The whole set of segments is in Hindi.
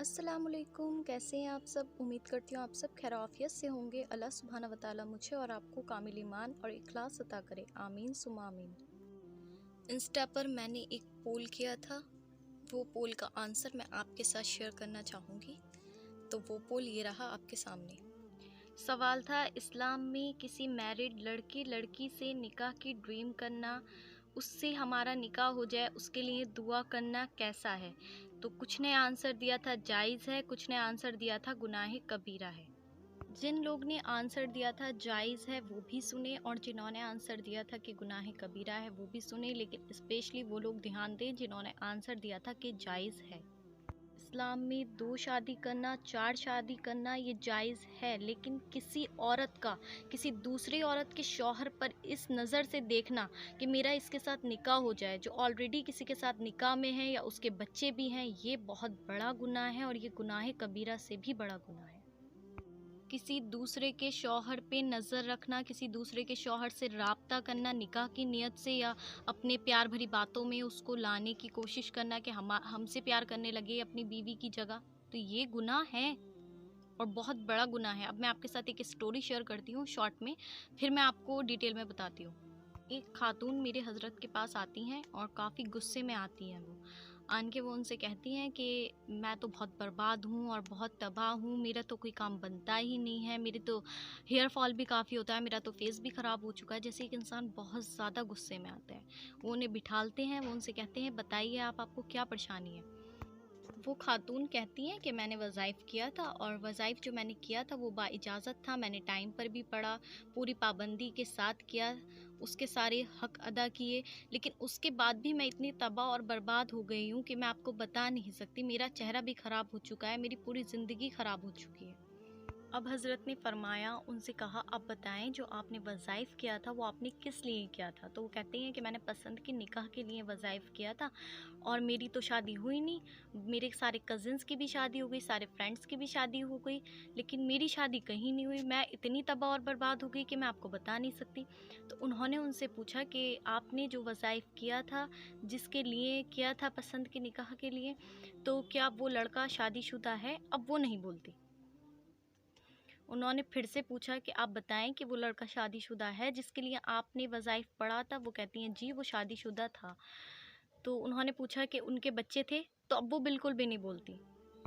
अस्सलामुअलैकुम, कैसे हैं आप सब। उम्मीद करती हूँ आप सब खैराफियत से होंगे। अल्लाह सुब्हाना व तआला मुझे और आपको कामिल ईमान और इखलास अता करे, आमीन सुम्मा आमीन। इंस्टा पर मैंने एक पोल किया था, वो पोल का आंसर मैं आपके साथ शेयर करना चाहूँगी। तो वो पोल ये रहा आपके सामने। सवाल था, इस्लाम में किसी मैरिड लड़की से निकाह की ड्रीम करना, उससे हमारा निकाह हो जाए उसके लिए दुआ करना कैसा है। तो कुछ ने आंसर दिया था जायज़ है, कुछ ने आंसर दिया था गुनाह कबीरा है। जिन लोग ने आंसर दिया था जायज़ है वो भी सुने, और जिन्होंने आंसर दिया था कि गुनाह कबीरा है वो भी सुने। लेकिन स्पेशली वो लोग ध्यान दें जिन्होंने आंसर दिया था कि जायज़ है। इस्लाम में 2 शादी करना, 4 शादी करना ये जायज़ है, लेकिन किसी औरत का किसी दूसरी औरत के शौहर पर इस नज़र से देखना कि मेरा इसके साथ निकाह हो जाए, जो ऑलरेडी किसी के साथ निकाह में है या उसके बच्चे भी हैं, ये बहुत बड़ा गुनाह है और ये गुनाह कबीरा से भी बड़ा गुनाह है। किसी दूसरे के शौहर पे नज़र रखना, किसी दूसरे के शौहर से राब्ता करना निकाह की नीयत से, या अपने प्यार भरी बातों में उसको लाने की कोशिश करना कि हमसे प्यार करने लगे अपनी बीवी की जगह, तो ये गुनाह है और बहुत बड़ा गुनाह है। अब मैं आपके साथ एक स्टोरी शेयर करती हूँ शॉर्ट में, फिर मैं आपको डिटेल में बताती हूँ। एक खातून मेरे हज़रत के पास आती हैं और काफ़ी गुस्से में आती हैं। वो आन के वो उनसे कहती हैं कि मैं तो बहुत बर्बाद हूँ और बहुत तबाह हूँ, मेरा तो कोई काम बनता ही नहीं है, मेरे तो हेयर फॉल भी काफ़ी होता है, मेरा तो फेस भी ख़राब हो चुका है। जैसे एक इंसान बहुत ज़्यादा गुस्से में आता है, वो उन्हें बिठालते हैं, वो उनसे कहते हैं बताइए आपको क्या परेशानी है। वो खातून कहती हैं कि मैंने वज़ाइफ़ किया था, और वज़ाइफ़ जो मैंने किया था वो बाइजाज़त था, मैंने टाइम पर भी पढ़ा, पूरी पाबंदी के साथ किया, उसके सारे हक़ अदा किए, लेकिन उसके बाद भी मैं इतनी तबाह और बर्बाद हो गई हूँ कि मैं आपको बता नहीं सकती। मेरा चेहरा भी ख़राब हो चुका है, मेरी पूरी ज़िंदगी ख़राब हो चुकी है। अब हज़रत ने फ़रमाया, उनसे कहा आप बताएं जो आपने वज़ाइफ़ किया था वो आपने किस लिए किया था। तो वो कहते हैं कि मैंने पसंद की निकाह के लिए वज़ाइफ़ किया था, और मेरी तो शादी हुई नहीं, मेरे सारे कज़िन्स की भी शादी हो गई, सारे फ्रेंड्स की भी शादी हो गई, लेकिन मेरी शादी कहीं नहीं हुई। मैं इतनी तबाह और बर्बाद हो गई कि मैं आपको बता नहीं सकती। तो उन्होंने उनसे पूछा कि आपने जो वज़ाइफ़ किया था, जिसके लिए किया था पसंद की निकाह के लिए, तो क्या वो लड़का शादीशुदा है। अब वो नहीं बोलती। उन्होंने फिर से पूछा कि आप बताएं कि वो लड़का शादीशुदा है जिसके लिए आपने वज़ाइफ़ पढ़ा था। वो कहती हैं जी वो शादीशुदा था। तो उन्होंने पूछा कि उनके बच्चे थे, तो अब वो बिल्कुल भी नहीं बोलती।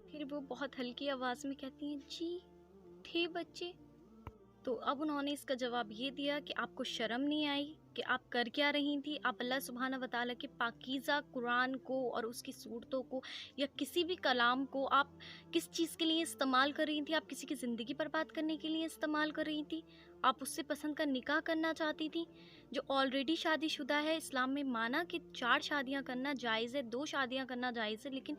फिर वो बहुत हल्की आवाज़ में कहती हैं जी थे बच्चे। तो अब उन्होंने इसका जवाब ये दिया कि आपको शर्म नहीं आई कि आप कर क्या रही थी। आप अल्लाह सुब्हाना व तआला के पाकीज़ा कुरान को और उसकी सूरतों को या किसी भी कलाम को आप किस चीज़ के लिए इस्तेमाल कर रही थी। आप किसी की ज़िंदगी बर्बाद करने के लिए इस्तेमाल कर रही थी। आप उससे पसंद का निकाह करना चाहती थी जो ऑलरेडी शादीशुदा है। इस्लाम में माना कि 4 शादियाँ करना जायज़ है, 2 शादियाँ करना जायज़ है, लेकिन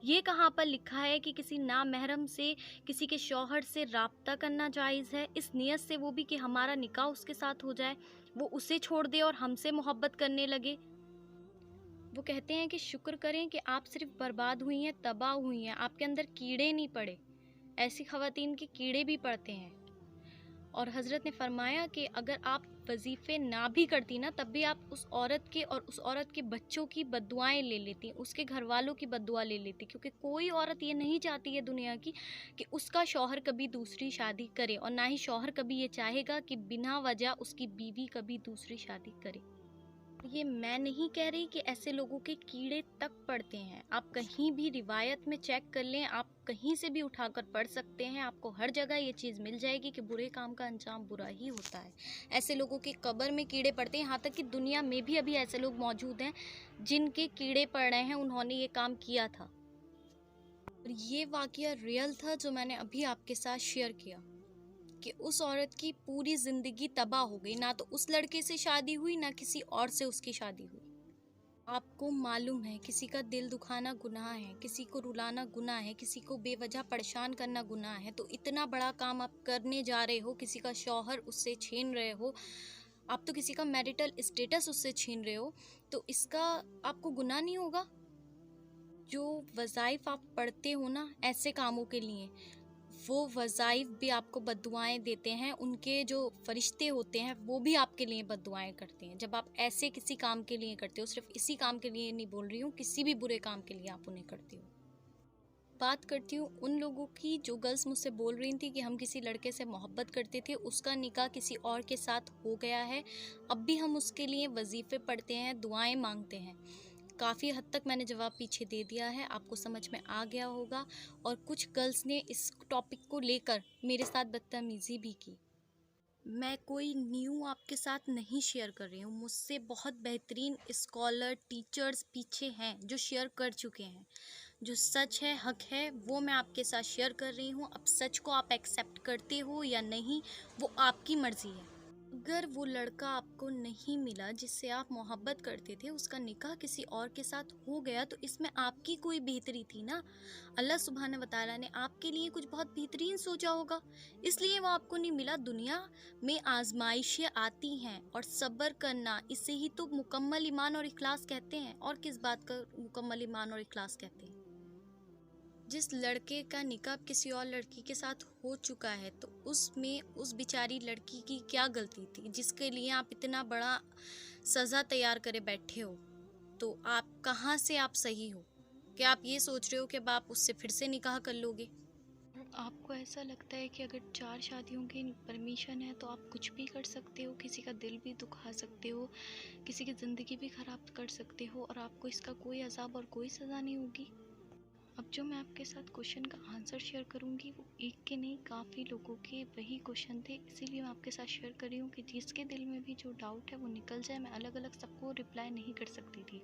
ये कहाँ पर लिखा है कि किसी नामहरम से, किसी के शौहर से राब्ता करना जायज़ है, इस नियत से वो भी कि हमारा निकाह उसके साथ हो जाए, वो उसे छोड़ दे और हमसे मोहब्बत करने लगे। वो कहते हैं कि शुक्र करें कि आप सिर्फ बर्बाद हुई हैं, तबाह हुई हैं, आपके अंदर कीड़े नहीं पड़े। ऐसी ख़वातीन के कीड़े भी पड़ते हैं। और हज़रत ने फरमाया कि अगर आप वजीफ़े ना भी करती ना, तब भी आप उस औरत के और उस औरत के बच्चों की बद्दुआएं ले लेती, उसके घर वालों की बद्दुआ ले लेती, क्योंकि कोई औरत ये नहीं चाहती है दुनिया की कि उसका शौहर कभी दूसरी शादी करे, और ना ही शौहर कभी ये चाहेगा कि बिना वजह उसकी बीवी कभी दूसरी शादी करे। ये मैं नहीं कह रही कि ऐसे लोगों के कीड़े तक पड़ते हैं। आप कहीं भी रिवायत में चेक कर लें, आप कहीं से भी उठाकर पढ़ सकते हैं, आपको हर जगह ये चीज़ मिल जाएगी कि बुरे काम का अंजाम बुरा ही होता है। ऐसे लोगों के कब्र में कीड़े पड़ते हैं, यहाँ तक कि दुनिया में भी अभी ऐसे लोग मौजूद हैं जिनके कीड़े पड़ रहे हैं, उन्होंने ये काम किया था। और ये वाक़या रियल था जो मैंने अभी आपके साथ शेयर किया कि उस औरत की पूरी ज़िंदगी तबाह हो गई। ना तो उस लड़के से शादी हुई, ना किसी और से उसकी शादी हुई। आपको मालूम है किसी का दिल दुखाना गुनाह है, किसी को रुलाना गुनाह है, किसी को बेवजह परेशान करना गुनाह है। तो इतना बड़ा काम आप करने जा रहे हो, किसी का शौहर उससे छीन रहे हो, आप तो किसी का मैरिटल स्टेटस उससे छीन रहे हो, तो इसका आपको गुनाह नहीं होगा। जो वज़ाइफ़ आप पढ़ते हो ना ऐसे कामों के लिए, वो वज़ाइफ़ भी आपको बद्दुआएँ देते हैं, उनके जो फ़रिश्ते होते हैं वो भी आपके लिए बद्दुआएँ करते हैं। जब आप ऐसे किसी काम के लिए करते हो, सिर्फ़ इसी काम के लिए नहीं बोल रही हूँ, किसी भी बुरे काम के लिए आप उन्हें करते हो। बात करती हूँ उन लोगों की जो गर्ल्स मुझसे बोल रही थी कि हम किसी लड़के से मोहब्बत करते थे, उसका निकाह किसी और के साथ हो गया है, अब भी हम उसके लिए वजीफ़े पढ़ते हैं, दुआएं मांगते हैं। काफ़ी हद तक मैंने जवाब पीछे दे दिया है, आपको समझ में आ गया होगा। और कुछ गर्ल्स ने इस टॉपिक को लेकर मेरे साथ बदतमीज़ी भी की। मैं कोई न्यू आपके साथ नहीं शेयर कर रही हूँ, मुझसे बहुत बेहतरीन स्कॉलर टीचर्स पीछे हैं जो शेयर कर चुके हैं। जो सच है, हक है, वो मैं आपके साथ शेयर कर रही हूँ। अब सच को आप एक्सेप्ट करते हो या नहीं, वो आपकी मर्ज़ी है। अगर वो लड़का आपको नहीं मिला जिससे आप मोहब्बत करते थे, उसका निकाह किसी और के साथ हो गया, तो इसमें आपकी कोई बेहतरी थी ना। अल्लाह सुब्हान व तआला ने आपके लिए कुछ बहुत बेहतरीन सोचा होगा, इसलिए वो आपको नहीं मिला। दुनिया में आजमाइशें आती हैं और सब्र करना, इसे ही तो मुकम्मल ईमान और इखलास कहते हैं। और किस बात का मुकम्मल ईमान और इखलास कहते हैं? जिस लड़के का निकाह किसी और लड़की के साथ हो चुका है, तो उसमें उस बेचारी लड़की की क्या गलती थी जिसके लिए आप इतना बड़ा सज़ा तैयार करे बैठे हो? तो आप कहाँ से आप सही हो? क्या आप ये सोच रहे हो कि अब आप उससे फिर से निकाह कर लोगे? और आपको ऐसा लगता है कि अगर 4 शादियों की परमिशन है तो आप कुछ भी कर सकते हो, किसी का दिल भी दुखा सकते हो, किसी की ज़िंदगी भी ख़राब कर सकते हो, और आपको इसका कोई अज़ाब और कोई सज़ा नहीं होगी? अब जो मैं आपके साथ क्वेश्चन का आंसर शेयर करूंगी, वो एक के नहीं काफ़ी लोगों के वही क्वेश्चन थे, इसीलिए मैं आपके साथ शेयर कर रही हूँ कि जिसके दिल में भी जो डाउट है वो निकल जाए। मैं अलग अलग सबको रिप्लाई नहीं कर सकती थी।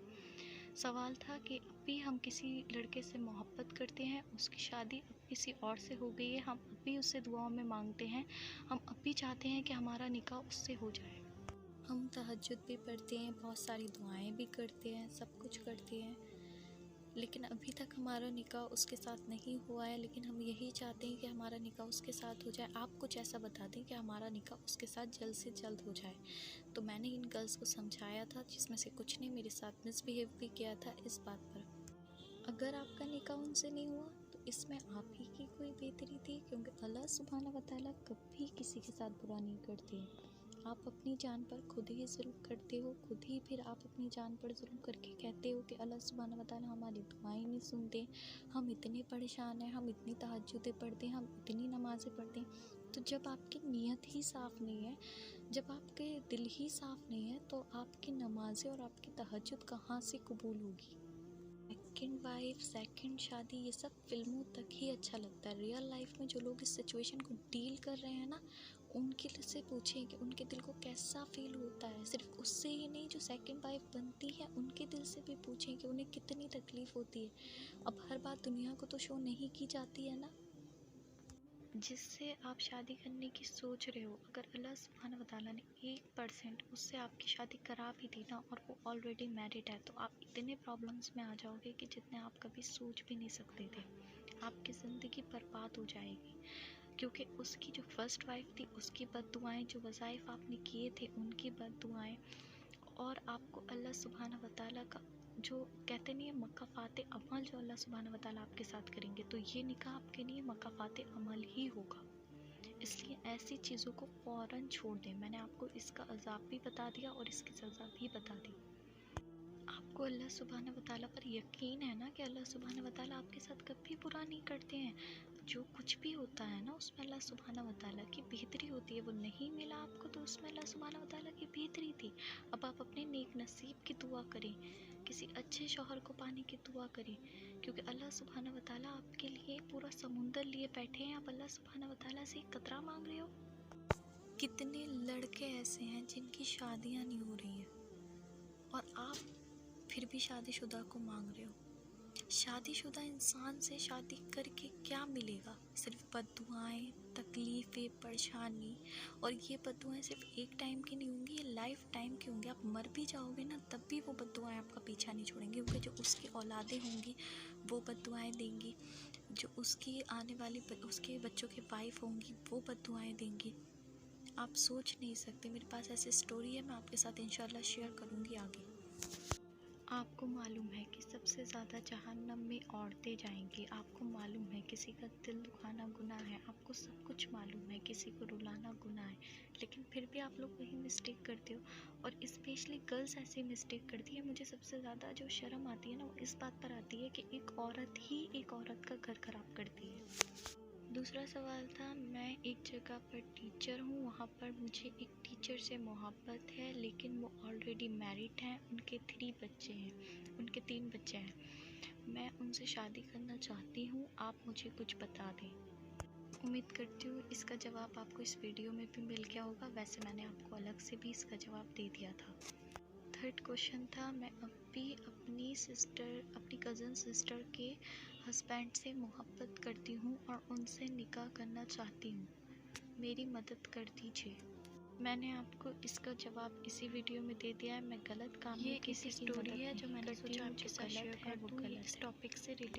सवाल था कि अब भी हम किसी लड़के से मोहब्बत करते हैं, उसकी शादी अब किसी और से हो गई है, हम अब भी उससे दुआओं में मांगते हैं, हम अब भी चाहते हैं कि हमारा निकाह उससे हो जाए। हम तहज्जुद भी पढ़ते हैं, बहुत सारी दुआएं भी करते हैं, सब कुछ करते हैं, लेकिन अभी तक हमारा निकाह उसके साथ नहीं हुआ है। लेकिन हम यही चाहते हैं कि हमारा निकाह उसके साथ हो जाए। आप कुछ ऐसा बता दें कि हमारा निकाह उसके साथ जल्द से जल्द हो जाए। तो मैंने इन गर्ल्स को समझाया था, जिसमें से कुछ ने मेरे साथ मिसबिहेव भी किया था इस बात पर। अगर आपका निकाह उनसे नहीं हुआ तो इसमें आप ही की कोई बेहतरी थी, क्योंकि अल्लाह सुब्हाना व तआला कभी किसी के साथ बुरा नहीं करते हैं। आप अपनी जान पर खुद ही जुल्म करते हो, खुद ही फिर आप अपनी जान पर जुल्म करके कहते हो कि अल्लाह सुब्हाना व तआला हमारी दुआएं नहीं सुनते, हम इतने परेशान हैं, हम इतनी तहज्जुदें पढ़ते हैं, हम इतनी नमाज़ें पढ़ते हैं। तो जब आपकी नीयत ही साफ़ नहीं है, जब आपके दिल ही साफ़ नहीं है, तो आपकी नमाज़ें और आपकी तहज्जुद कहाँ से कबूल होगी? सेकंड वाइफ, सेकंड शादी, ये सब फिल्मों तक ही अच्छा लगता है। रियल लाइफ में जो लोग इस सिचुएशन को डील कर रहे हैं ना, उनके से पूछें कि उनके दिल को कैसा फील होता है। सिर्फ उससे ही नहीं, जो सेकंड वाइफ बनती है उनके दिल से भी पूछें कि उन्हें कितनी तकलीफ़ होती है। अब हर बात दुनिया को तो शो नहीं की जाती है ना। जिससे आप शादी करने की सोच रहे हो, अगर अल्लाह सुब्हान व तआला ने 1% उससे आपकी शादी करा भी दी ना, और वो ऑलरेडी मैरिड है, तो आप इतने प्रॉब्लम्स में आ जाओगे कि जितने आप कभी सोच भी नहीं सकते थे। आपकी ज़िंदगी बर्बाद हो जाएगी, क्योंकि उसकी जो फर्स्ट वाइफ थी उसकी बद्दुआएं, जो वज़ाइफ आपने किए थे उनकी बद्दुआएं, और आपको अल्लाह सुब्हाना व तआला का जो कहते नहीं है मकाफ़ाते अमल, जो अल्लाह सुब्हाना व तआला आपके साथ करेंगे, तो ये निकाह आपके लिए मकाफ़ाते अमल ही होगा। इसलिए ऐसी चीज़ों को फ़ौरन छोड़ दें। मैंने आपको इसका अज़ाब भी बता दिया और इसकी सज़ा भी बता दी। आपको अल्लाह सुब्हाना व तआला पर यकीन है ना कि अल्लाह सुब्हाना व तआला आपके साथ कभी बुरा नहीं करते हैं। जो कुछ भी होता है ना, उसमें अल्लाह सुब्हाना व तआला की बेहतरी होती है। वो नहीं मिला आपको तो उसमें अल्लाह सुब्हाना व तआला की बेहतरी थी। अब आप अपने नेक नसीब की दुआ करें, किसी अच्छे शौहर को पाने की दुआ करें, क्योंकि अल्लाह सुब्हाना व तआला आपके लिए पूरा समुंदर लिए बैठे हैं। आप अल्लाह सुब्हाना व तआला से एक कतरा मांग रहे हो। कितने लड़के ऐसे हैं जिनकी शादियां नहीं हो रही हैं, और आप फिर भी शादीशुदा को मांग रहे हो। शादीशुदा इंसान से शादी करके क्या मिलेगा? सिर्फ बद्दुआएं, तकलीफ़ें, परेशानी। और ये बद्दुआएं सिर्फ एक टाइम की नहीं होंगी, ये लाइफ टाइम की होंगी। आप मर भी जाओगे ना, तब भी वो बद्दुआएं आपका पीछा नहीं छोड़ेंगी, क्योंकि जो उसकी औलादें होंगी वो बद्दुआएं देंगी, जो उसकी आने वाली उसके बच्चों की वाइफ होंगी वो बद्दुआएं देंगी। आप सोच नहीं सकते। मेरे पास ऐसी स्टोरी है, मैं आपके साथ इंशाल्लाह शेयर करूँगी आगे। आपको मालूम है कि सबसे ज़्यादा जहन्नम में बढ़ते जाएंगे। आपको मालूम है किसी का दिल दुखाना गुनाह है, आपको सब कुछ मालूम है किसी को रुलाना गुनाह है, लेकिन फिर भी आप लोग वही मिस्टेक करते हो। और स्पेशली गर्ल्स ऐसी मिस्टेक करती है। मुझे सबसे ज़्यादा जो शर्म आती है ना, वो इस बात पर आती है कि एक औरत ही एक औरत का घर खराब करती है। दूसरा सवाल था, मैं एक जगह पर टीचर हूँ, वहाँ पर मुझे एक टीचर से मोहब्बत है, लेकिन वो ऑलरेडी मैरिड हैं, उनके 3 बच्चे हैं, उनके 3 बच्चे हैं। मैं उनसे शादी करना चाहती हूँ, आप मुझे कुछ बता दें। उम्मीद करती हूँ इसका जवाब आपको इस वीडियो में भी मिल गया होगा। वैसे मैंने आपको अलग से भी इसका जवाब दे दिया था। थर्ड क्वेश्चन था, मैं अभी अपनी कज़न सिस्टर के हस्बैंड से मोहब्बत करती हूँ और उनसे निकाह करना चाहती हूँ, मेरी मदद कर दीजिए। मैंने आपको इसका जवाब इसी वीडियो में दे दिया है। मैं गलत काम में किसी की मदद नहीं करती हूँ, जो गलत है वो गलत है। इस टॉपिक से रिलेटेड